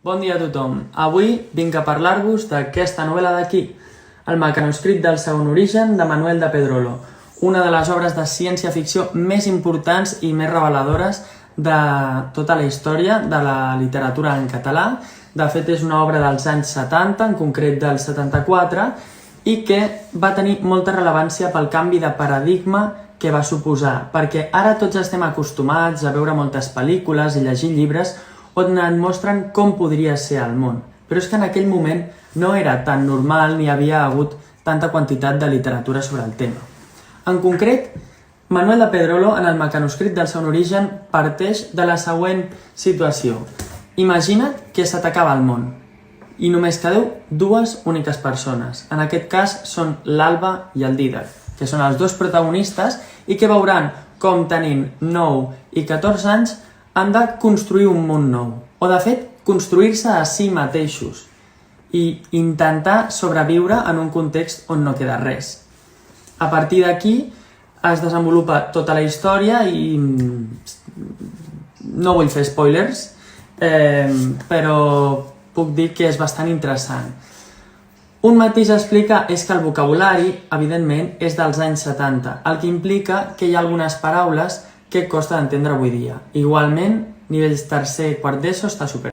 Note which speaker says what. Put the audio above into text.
Speaker 1: Bon dia a tothom. Avui vinc a parlar-vos d'aquesta novel·la d'aquí, El mecanoscrit del segon origen, de Manuel de Pedrolo, una de les obres de ciència-ficció més importants i més reveladores de tota la història de la literatura en català. De fet, és una obra dels anys 70, en concret del 74, i que va tenir molta rellevància pel canvi de paradigma que va suposar, perquè ara tots estem acostumats a veure moltes pel·lícules i llegir llibres on et mostren com podria ser el món. Però és que en aquell moment no era tan normal ni havia hagut tanta quantitat de literatura sobre el tema. En concret, Manuel de Pedrolo, en el mecanoscrit del segon origen, parteix de la següent situació. Imagina't que se t'acaba el món i només quedeu dues úniques persones. En aquest cas són l'Alba i el Dídac, que són els dos protagonistes i que veuran com tenint 9 i 14 anys han de construir un món nou, o de fet, construir-se a si mateixos i intentar sobreviure en un context on no queda res. A partir d'aquí es desenvolupa tota la història i no vull fer spoilers, però puc dir que és bastant interessant. Un matís a explicar és que el vocabulari, evidentment, és dels anys 70, el que implica que hi ha algunes paraules que costa d'entendre avui dia. Igualment, nivells tercer i quart d'ESO està super.